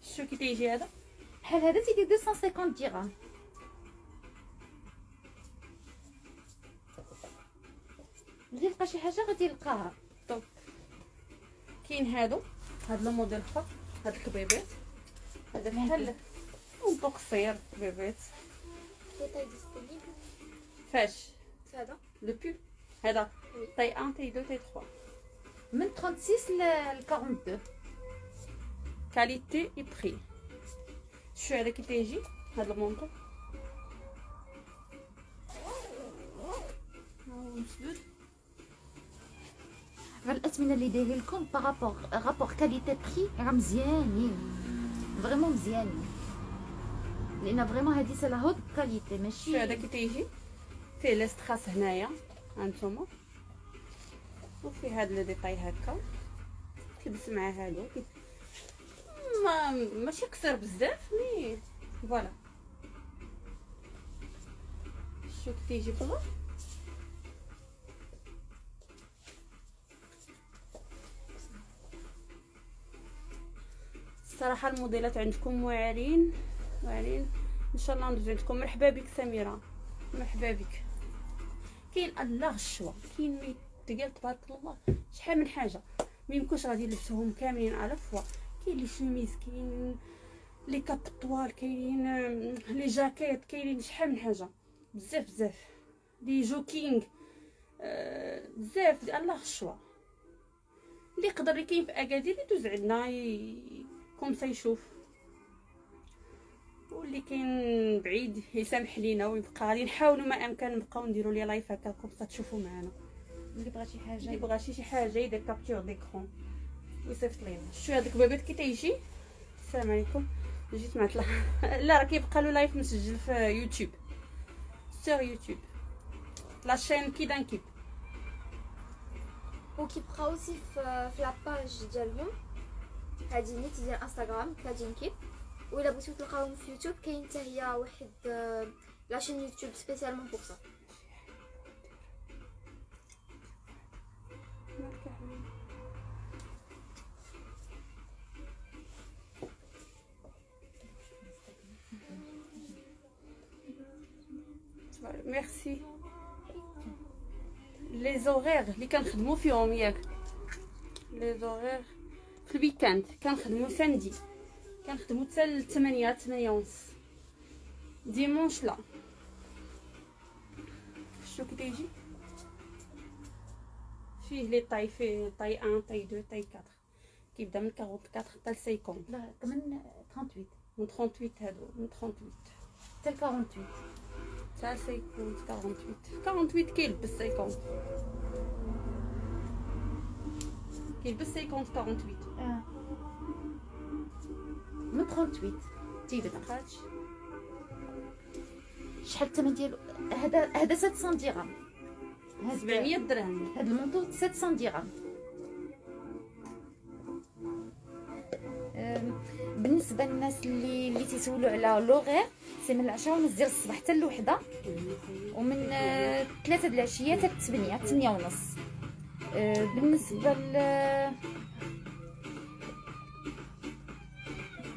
شو كي تيجي هذا بحال هذا تيدير 250 درهم. اللي يلقى شي حاجه غادي يلقاها. طب كاين هادو، هاد لو موديل اخر، هاد الكبيبات، هذا بحال اون قصير كبيبات. Les tailles disponibles. فاش Ça va. لو بول هذا طاي 1 طاي 2 طاي 3 من 36 ل 42. كاليتي اي بري. شو هذا كي تيجي هاد المونطو مسدود. غير الاثمنه اللي دايرين لكم رابور كاليتي بري راه مزيانين، فريمون مزيانين، لان فريمون هادي سي لا هود كاليتي ماشي. شو هذا كي تيجي فيه لي ستراس هنايا هانتوما، وفيه هاد لي ديطاي هكا كيلبس مع هادو ماشي قصير بزاف مي فوالا. شو كي تيجي بلا الصراحه الموديلات عندكم واعرين واعرين. ان شاء الله ندوز عندكم. مرحبا بك سميره، مرحبا بك. كاين الله الشوا، كاين مي تقال تبارك الله شحال من حاجه ما يمكنش غادي نلبسوهم كاملين على فوا. كاين لي شميز، كاين لي كاب طوال، كاين لي جاكيت، كاينين شحال من حاجه بزاف بزاف، لي جوكينغ بزاف الله الشوا. اللي يقدر اللي كاين في اكادير يدوز عندنا كومسا يشوف، واللي كاين بعيد يسامح لينا ويبقى. غادي نحاولوا ما امكن نبقاو نديروا لي لايف هكا كومسا تشوفوا معنا. اللي بغى شي حاجه اللي بغى شي حاجه يدير كابتور ديكرون ويصيفط لينا. شو هذاك بابات كي تيجي. السلام عليكم، جيت مع طلع لا راه كيبقى له لايف مسجل في يوتيوب، سور يوتيوب لاشين كيدان كيب. وكيبقى اوسي في لاباج ديالهم هادي نيت ديال انستغرام كادين كيب. ولا بغيتو تلقاوهم في يوتيوب كاين حتى هي واحد لاشين يوتيوب سبيسيالمون بوغ سا. ميرسي. لي زورير اللي كنخدموا فيهم ياك، لي زورير في الويكاند كنخدموا ساندي، كنخدموا حتى ل 8 ونص. ديمونش لا. شو كي تيجي فيه لي طاي، فيه طاي 1 طاي 2 طاي 4، كيبدا من 44 حتى ل 50. لا كمان 38 من 38 هادو، من 38 حتى 48. حتى 50. 48 كيلبس 50، كيلبس 50 48. من 38 تيبدا. دقاتش شحال الثمن ديالو؟ هذا 700 درهم. 700 درهم. هذا المونطو 700 درهم. بالنسبه للناس اللي تيسولوا على لوغير، سي من 10:30 ديال الصباح حتى لوحده، ومن 3 د العشيه حتى 8:30. بالنسبه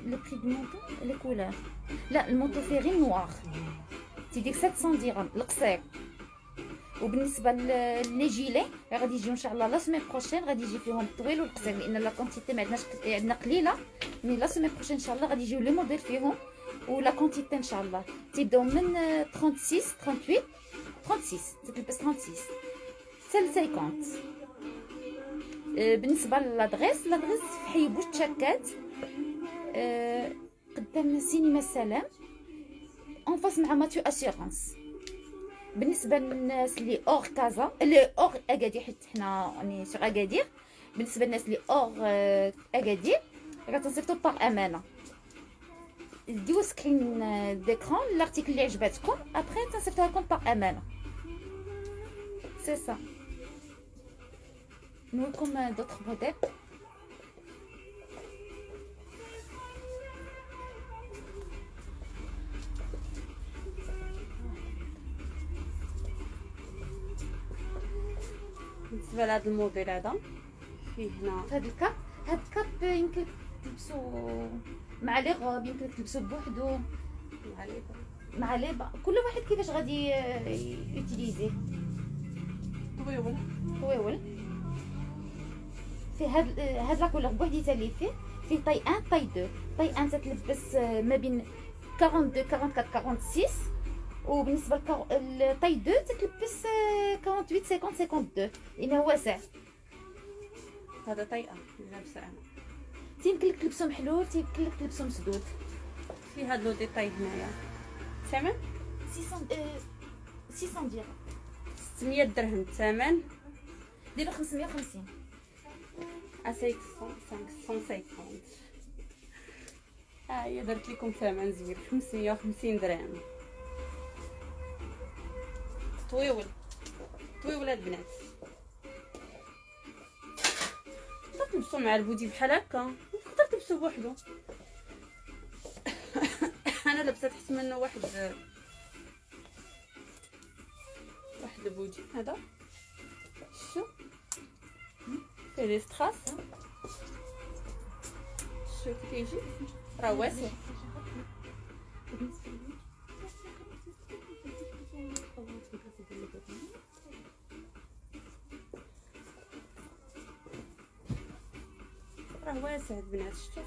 لو بري دو مونطو لي كولور، لا المونطو فيه غير نوار تيديك 700 درهم القصير. وبالنسبه لي جيلي غادي يجيو ان شاء الله لا سيمين بروشين، غادي يجي فيهم الطويل والقصير، لان لا كونتيتي ما عندنا قليله. مي لا سيمين بروشين ان شاء الله غادي يجيو لي موديل فيهم، ولا كونتيتي ان شاء الله تيبداو من 36 38 36 تتلبس 36 حتى ل 50. بالنسبه للادريس، لادريس في حي بوش تشاكات، قدام سينما السلام، اون فاس مع ماتيو اسيغونس. بالنسبه للناس اللي اور كازا، اللي اور اكادير، حيت حنا راني سوغ اكادير، بالنسبه للناس اللي اور اكادير غتنصيفطوا باغ امانه، ديو سكرين ديكران لارتيكل اللي عجباتكم، ابري تنصيفطوها لكم باغ امانه. سي سا. نوريكم دوطخ موديل. بالنسبه لهذا الموديل هذا فيه هنا هاد الكاب، هاد الكاب يمكن تلبسو مع لي غوب، يمكن تلبسو بوحدو مع لي كل واحد كيفاش غادي يوتيليزيه. طويول في هاد لا كولور بوحديتها اللي فيه طاي 1 طاي 2. طاي 1 تتلبس ما بين 42 44 46، وبالنسبه لطاي 2 تتلبس 48 50 52 لانه واسع. هذا طاي 1 اللي لابسه انا. يمكن لك تلبسو محلول، يمكن لك تلبسو مسدود. في هاد لو ديتاي هنايا ثمن 600 درهم. 600 درهم الثمن، ديروا 550. 550. ها هي درت لكم ثمن زوين، 550 درهم. طويول البنات، تقدر تلبسو مع البودي بحال هكا، تقدر تلبسو بوحدو. انا لبست تحت منه واحد البودي هذا، شو فيه لي ستراس، شو كيف يجي راه واسع. راه واسع البنات، شتو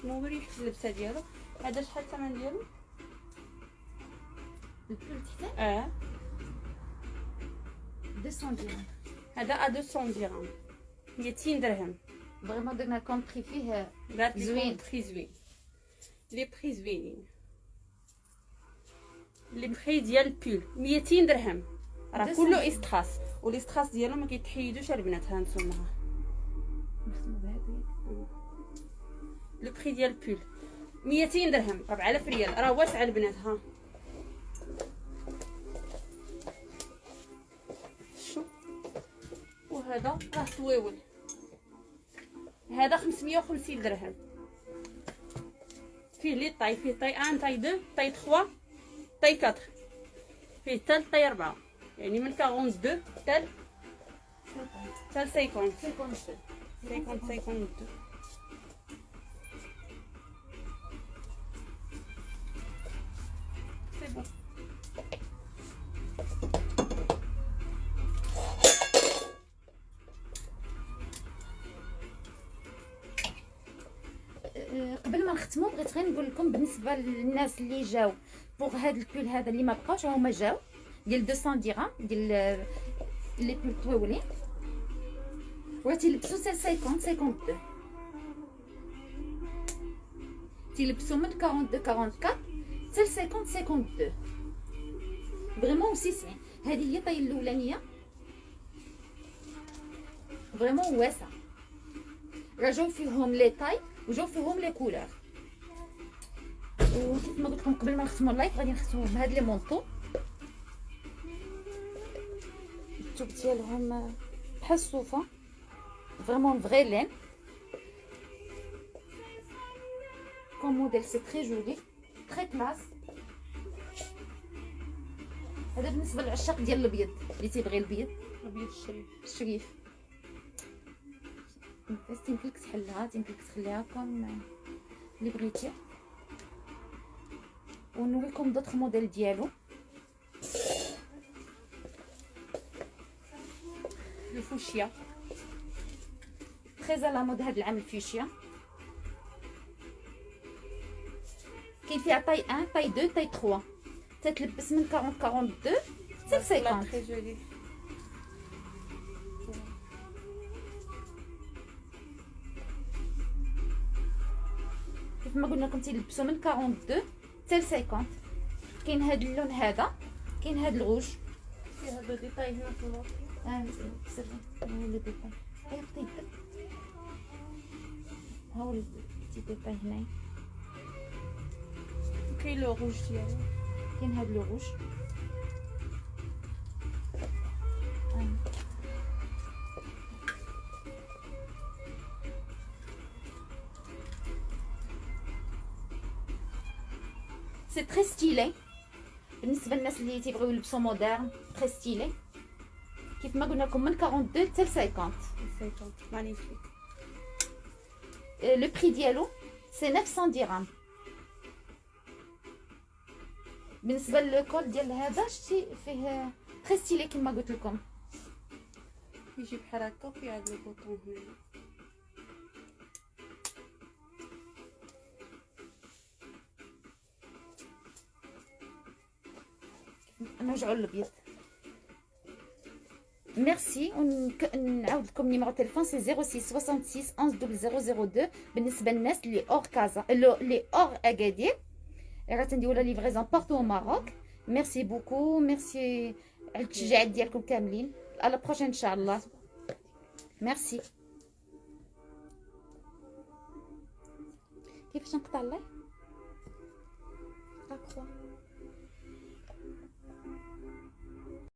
مريح في اللبسه ديالو. هذا شحال الثمن ديالو؟ البول تحت 200 درهم. هذا 200 درهم، 200 درهم. فريمون درنا كومبري فيه قالت لي زوين. بري زوين، لي بري زوينين. لي بري ديال البول 200 درهم، راه كله استراس، والاستراس ديالو ما كيتحيدوش البنات. ها نتوما نخدموا بهذه. لو بري ديال البول 200 درهم، 4000 ريال، راه واسع البنات. ها شو، وهذا راه طويول، هذا 550 درهم. فيه لي طاي، فيه طاي 1 طاي 2 طاي 3 طاي 4، فيه حتى طاي 4، يعني من 42 حتى ل 50 52. سي بون. قبل ما نختموا بغيت غير نقول لكم بالنسبه للناس اللي جاو بوغ هذا البول هذا اللي ما بقاوش، هما جاو ديال 200 درهم ديال لي بول طويولين وتيلبسوا حتى 50 52 تيلبسوا من 42 44 حتى 50 52 فريمون وسيسين. هذه هي الطاي الاولانيه فريمون واسع. راه جاو فيهم لي طاي وجاو فيهم لي كولور. وكيف ما قلت لكم قبل ما نختموا اللايف غادي نختموا بهاد لي مونطو. الثوب ديالهم بحال الصوفه فريمون فغي لين كوم موديل. سي تري جولي تري كلاس. هذا بالنسبه للعشاق ديال الابيض اللي تيبغي الابيض ابيض الشريف. الشريف. بس يمكن لك تحلها، يمكن لك تخليها كوم اللي بغيتي. ونوريكم دوطخ موديل ديالو. الفوشيا تري على مود هاد العام الفوشيا. كاين فيها طاي 1 طاي 2 طاي 3 تتلبس من 40 42 حتى 50. تري جولي. كيف ما قلنا لكم تيلبسوا من 42 حتى 50. كاين هاد اللون هذا، كاين هاد الغوج. فيها دو ديتاي هنا في الوسط. سير ها هو لي ديتاي. هاي طيب ها هو البيتي ديتاي هنايا. كاين لو روج ديالو. كاين هاد لو روج. سي تري ستيلي بالنسبه للناس اللي تيبغيو يلبسوا مودرن. تري ستيلي كيف ما قلنا لكم من 42 حتى 50. 50 مانيفيك. لو بري ديالو سي 900 درهم. بالنسبه للكول ديال هذا شتي فيه تري ستيلي كما قلت لكم. يجي بحال هكا وفيه هاد لو بوطون هنا. نرجعوا للابيض. ميرسي. ونعاود لكم نيميرو تليفون سي 06 66 11 0002 بالنسبه للناس اللي اور كازا اللي اور اكادير. راه تنديروا لا ليفريزون بارتو ماروك. ميرسي بوكو. ميرسي على التشجيعات ديالكم كاملين. على بروشين ان شاء الله. ميرسي. كيفاش نقطع اللايف؟